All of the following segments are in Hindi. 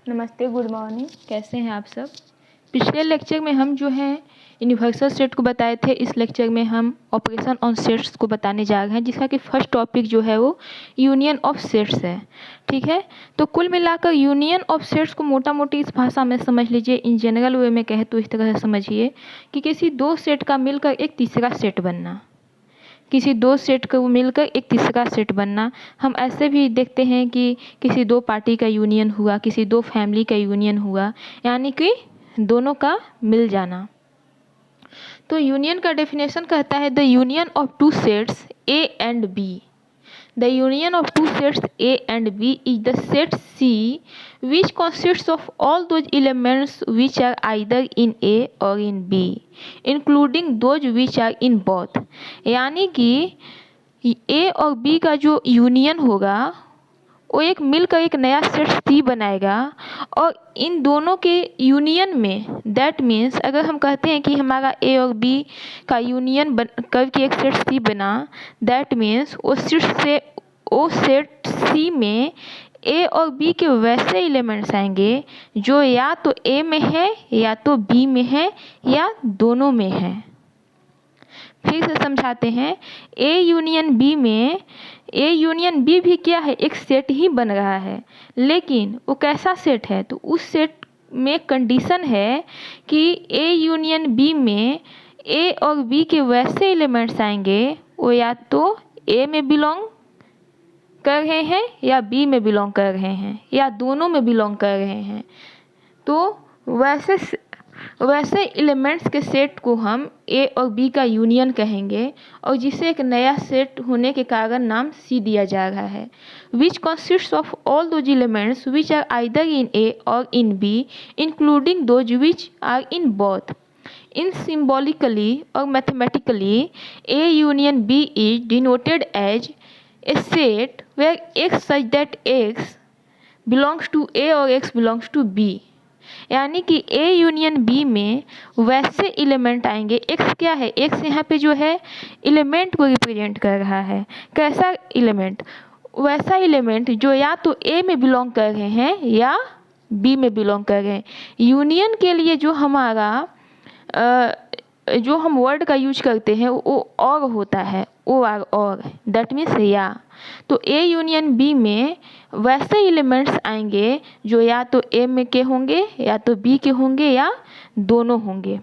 नमस्ते, गुड मॉर्निंग। कैसे हैं आप सब। पिछले लेक्चर में हम जो हैं यूनिवर्सल सेट को बताए थे। इस लेक्चर में हम ऑपरेशन ऑन सेट्स को बताने जा रहे हैं, जिसका कि फर्स्ट टॉपिक जो है वो यूनियन ऑफ सेट्स है। ठीक है, तो कुल मिलाकर यूनियन ऑफ सेट्स को मोटा मोटी इस भाषा में समझ लीजिए। इन जनरल वे में कहे तो इस तरह से समझिए कि किसी दो सेट का मिलकर एक तीसरा सेट बनना, किसी दो सेट को मिलकर एक तीसरा सेट बनना। हम ऐसे भी देखते हैं कि किसी दो पार्टी का यूनियन हुआ, किसी दो फैमिली का यूनियन हुआ, यानी कि दोनों का मिल जाना। तो यूनियन का डेफिनेशन कहता है the union of two sets A and B. The union of two sets A and B is the set C, which consists of all those elements which are either in A or in B, including those which are in both। यानी कि A और B का जो यूनियन होगा वो एक मिलकर एक नया सेट C बनाएगा, और इन दोनों के यूनियन में, दैट मीन्स अगर हम कहते हैं कि हमारा A और B का यूनियन करके एक सेट C बना, दैट मीन्स वो सेट C में A और B के वैसे एलिमेंट्स आएंगे जो या तो A में है या तो B में है या दोनों में है। फिर से समझाते हैं, A यूनियन B में A यूनियन B भी क्या है, एक सेट ही बन रहा है, लेकिन वो कैसा सेट है, तो उस सेट में कंडीशन है कि A यूनियन B में A और B के वैसे एलिमेंट्स आएंगे वो या तो A में बिलोंग कर रहे हैं या B में बिलोंग कर रहे हैं या दोनों में बिलोंग कर रहे हैं। तो वैसे एलिमेंट्स के सेट को हम A और B का यूनियन कहेंगे, और जिसे एक नया सेट होने के कारण नाम C दिया जा रहा है। Which consist of all those elements which are either in A और in B, including those which are in both. In symbolically or mathematically, A union B is denoted as a set where X such that X belongs to A और X belongs to B। यानी कि A यूनियन B में वैसे एलिमेंट आएंगे, X क्या है, X यहाँ पे जो है एलिमेंट को रिप्रेजेंट कर रहा है। कैसा एलिमेंट, वैसा एलिमेंट जो या तो A में बिलोंग कर रहे हैं या B में बिलोंग कर रहे हैं। यूनियन के लिए जो हमारा जो हम वर्ड का यूज करते हैं वो और होता है, ओ आर, और दैट मीन्स या। तो A यूनियन B में वैसे एलिमेंट्स आएंगे जो या तो A में के होंगे या तो B के होंगे या दोनों होंगे।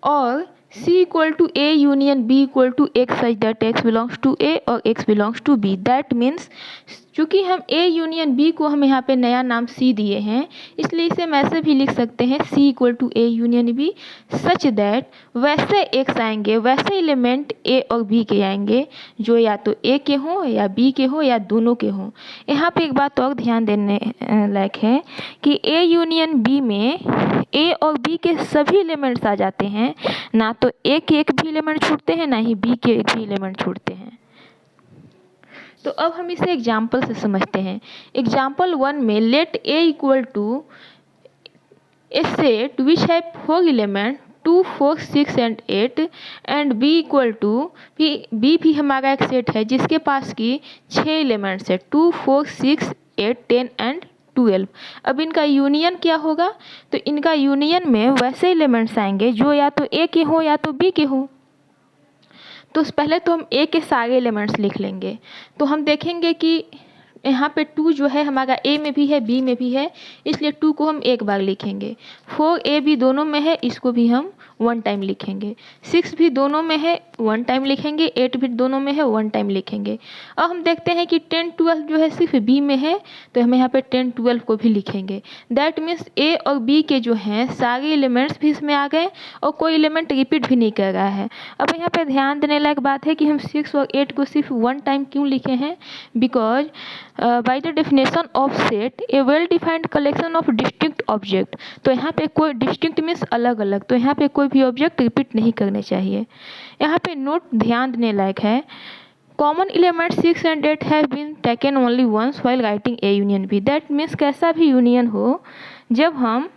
और C equal to A union B equal to X such that X belongs to A और X belongs to B। That means चूँकि हम A यूनियन B को हम यहाँ पे नया नाम C दिए हैं, इसलिए इसे हम ऐसे भी लिख सकते हैं C equal to A union B such that वैसे X आएंगे, वैसे एलिमेंट A और B के आएंगे जो या तो A के हों या B के हों या दोनों के हों। यहाँ पे एक बात और ध्यान देने लायक है कि A यूनियन B में A और B के सभी एलिमेंट्स आ जाते हैं, ना तो A के एक भी एलिमेंट छूटते हैं, ना ही B के एक भी एलिमेंट छूटते हैं। तो अब हम इसे एग्जाम्पल से समझते हैं। एग्जाम्पल 1 में let A equal to a set which have 4 element 2, 4, 6 and 8 and B equal to B भी हमारा एक सेट है जिसके पास की 6 एलिमेंट्स है 2, 4, 6, 8, 10 एंड 12। अब इनका यूनियन क्या होगा, तो इनका यूनियन में वैसे एलिमेंट्स आएंगे जो या तो A के हों या तो B के हों। तो पहले तो हम A के सारे एलिमेंट्स लिख लेंगे। तो हम देखेंगे कि यहाँ पे 2 जो है हमारा A में भी है B में भी है, इसलिए 2 को हम एक बार लिखेंगे। 4 A B दोनों में है, इसको भी हम 1 टाइम लिखेंगे। 6 भी दोनों में है, 1 टाइम लिखेंगे। 8 भी दोनों में है, 1 टाइम लिखेंगे। अब हम देखते हैं कि 10 12 जो है सिर्फ B में है, तो हम यहाँ पे 10 12 को भी लिखेंगे। दैट मीन्स A और B के जो हैं सारे एलिमेंट्स भी इसमें आ गए और कोई एलिमेंट रिपीट भी नहीं कर रहा है। अब यहाँ पे ध्यान देने लायक बात है कि हम 6 और 8 को सिर्फ 1 टाइम क्यों लिखे हैं, because by the definition of set A well defined collection of distinct object. तो यहाँ पे कोई डिस्टिंक्ट मीन्स अलग अलग, तो यहाँ पे कोई भी ऑब्जेक्ट रिपीट नहीं करने चाहिए। यहाँ पे नोट ध्यान देने लायक है, common element 6 and 8 have been taken only once while writing A union B। That means कैसा भी यूनियन हो, जब हम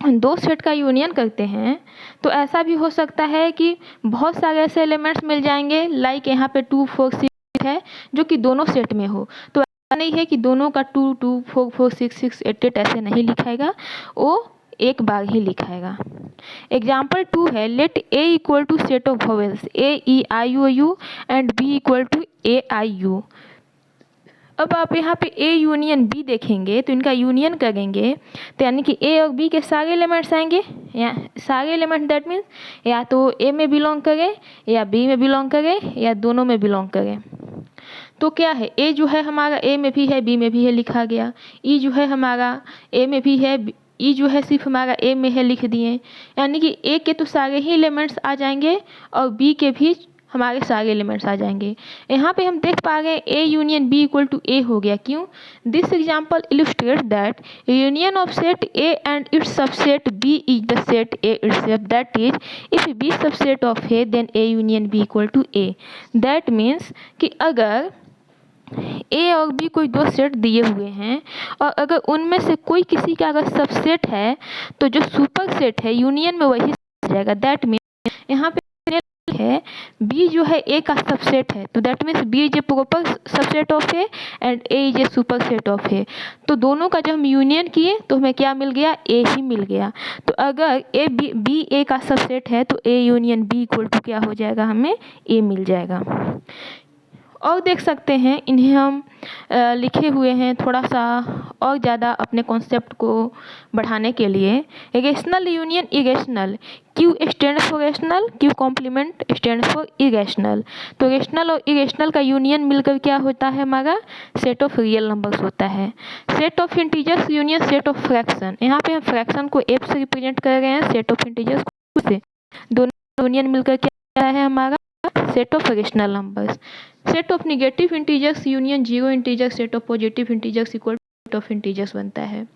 दो सेट का यूनियन करते हैं तो ऐसा भी हो सकता है कि बहुत सारे ऐसे एलिमेंट्स मिल जाएंगे, लाइक यहाँ पे 2, 4, 6 है जो कि दोनों सेट में हो, तो नहीं है कि दोनों का 2 2 4 4 6 6 8 8 ऐसे नहीं लिखाएगा, वो एक बार ही लिखाएगा। एग्जाम्पल 2 है, let A equal to set of vowels A E I O U and B equal to A I U. अब आप यहाँ पे ए यूनियन बी देखेंगे तो इनका यूनियन करेंगे तो यानी कि ए और बी के सारे एलिमेंट्स आएंगे, या सारे एलिमेंट्स दैट मीन्स या तो ए में बिलोंग करे या बी में बिलोंग करे या दोनों में बिलोंग करे। तो क्या है, ए जो है हमारा ए में भी है बी में भी है लिखा गया, ई जो है हमारा ए में भी है, ई जो है सिर्फ हमारा ए में है लिख दिए, यानी कि ए के तो सारे ही एलिमेंट्स आ जाएंगे और बी के भी हमारे सारे एलिमेंट्स आ जाएंगे। यहाँ पे हम देख पा रहे हैं A union B equal to A हो गया। क्यों? This example illustrate that union of set A and its subset B is the set A itself, that is if B subset of A then A union B equal to A. That means कि अगर ए और बी कोई दो सेट दिए हुए हैं और अगर उनमें से कोई किसी का अगर सबसेट है तो जो सुपर सेट है यूनियन में वही जाएगा। दैट मीन्स यहाँ पे है बी जो है ए का सबसेट है, तो that means B is a proper subset of A and A is a superset of A. तो दोनों का जब हम यूनियन किए तो हमें क्या मिल गया? ए ही मिल गया। तो अगर ए बी ए का सबसेट है तो A union B equal to क्या हो जाएगा? हमें ए मिल जाएगा। और देख सकते हैं इन्हें हम लिखे हुए हैं थोड़ा सा और ज़्यादा अपने कॉन्सेप्ट को बढ़ाने के लिए। Rational union irrational, Q stand for rational, Q complement stand for irrational. तो रेशनल और इरेशनल का यूनियन मिलकर क्या होता है? हमारा सेट ऑफ रियल नंबर्स होता है। Set of integers union set of fraction, यहाँ पे हम फ्रैक्शन को एफ से रिप्रेजेंट कर रहे हैं, सेट ऑफ इंटीजर्स को से। दोनों यूनियन मिलकर क्या है? हमारा set of rational numbers. Set of negative integers union zero integers set of positive integers equal set of integers बनता है।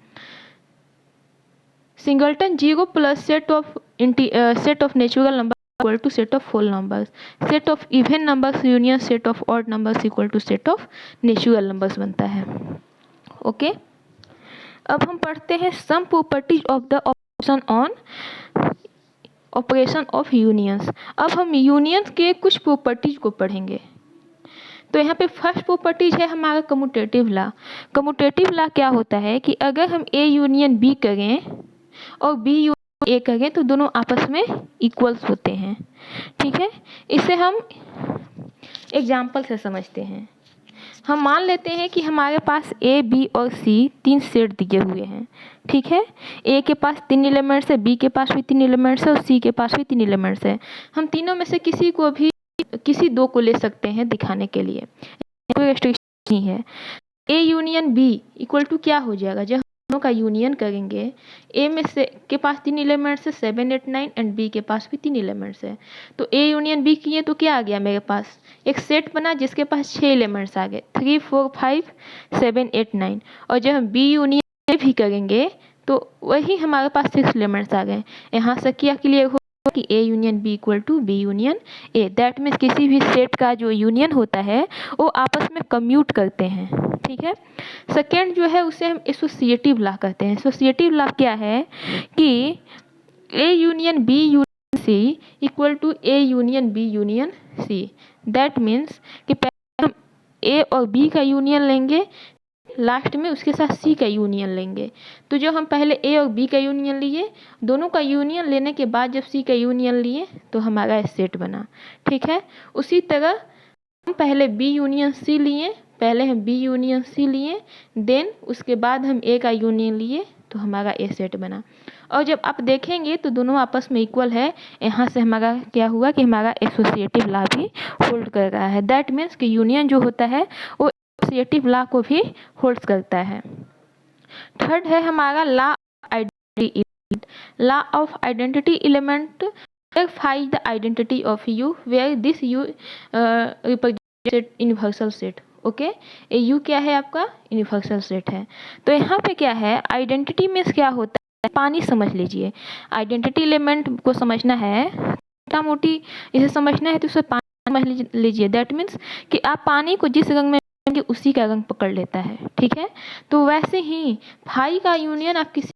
Singleton zero plus set of natural number equal to set of whole numbers. Set of even numbers union set of odd numbers equal to set of natural numbers बनता है। ओके, अब हम पढ़ते हैं some properties of the operation of unions. अब हम यूनियंस के कुछ प्रॉपर्टीज को पढ़ेंगे। तो यहाँ पे फर्स्ट प्रॉपर्टीज है हमारा कम्यूटेटिव लॉ। कम्यूटेटिव लॉ क्या होता है कि अगर हम ए यूनियन बी करें और बी यूनियन ए करें तो दोनों आपस में इक्वल्स होते हैं। ठीक है, इसे हम एग्जाम्पल से समझते हैं। हम मान लेते हैं कि हमारे पास ए बी और सी तीन सेट दिए हुए हैं। ठीक है, ए के पास 3 एलिमेंट्स है, बी के पास भी 3 एलिमेंट्स है और सी के पास भी 3 एलिमेंट्स है। हम तीनों में से किसी दो को ले सकते हैं दिखाने के लिए, कोई रेस्ट्रिक्शन नहीं है। A union B equal to क्या हो जाएगा? जब दोनों का यूनियन करेंगे, ए में से के पास 3 एलिमेंट्स है 7 8 9 एंड बी के पास भी 3 एलिमेंट्स है। तो ए यूनियन बी किए तो क्या आ गया? मेरे पास एक सेट बना जिसके पास 6 एलिमेंट्स आ गए, 3 4 5 7 8 9। और जब हम बी यूनियन भी करेंगे तो वही हमारे पास 6 एलिमेंट्स आ गए। यहाँ से क्या क्लियर हो कि A union B equal to B union A. That means किसी भी सेट का जो यूनियन होता है वो आपस में कम्यूट करते हैं। ठीक है, सेकेंड जो है उसे हम एसोसिएटिव लॉ कहते हैं। एसोसिएटिव लॉ क्या है कि A union B union C equal to A union B union C. That means कि पहले हम ए और बी का यूनियन लेंगे, लास्ट में उसके साथ सी का यूनियन लेंगे। तो जो हम पहले ए और बी का यूनियन लिए, दोनों का यूनियन लेने के बाद जब सी का यूनियन लिए तो हमारा सेट बना। ठीक है, उसी तरह हम पहले बी यूनियन सी लिए, देन उसके बाद हम ए का यूनियन लिए तो हमारा ए सेट बना। और जब आप देखेंगे तो दोनों आपस में इक्वल है। यहाँ से हमारा क्या हुआ कि हमारा एसोसिएटिव लॉ भी होल्ड कर रहा है। दैट मीन्स कि यूनियन जो होता है वो एसोसिएटिव लॉ को भी होल्ड करता है। थर्ड है हमारा law of identity element verify the identity of U where this U represents universal set। Okay, U क्या है? आपका यूनिवर्सल सेट है। तो यहाँ पे क्या है? आइडेंटिटी मीन्स क्या होता है? पानी समझ लीजिए। आइडेंटिटी एलिमेंट को समझना है, मोटा मोटी इसे समझना है तो उसे पानी समझ लीजिए। दैट मीन्स कि आप पानी को जिस रंग में उसी का रंग पकड़ लेता है। ठीक है, तो वैसे ही फाई का यूनियन आप किसी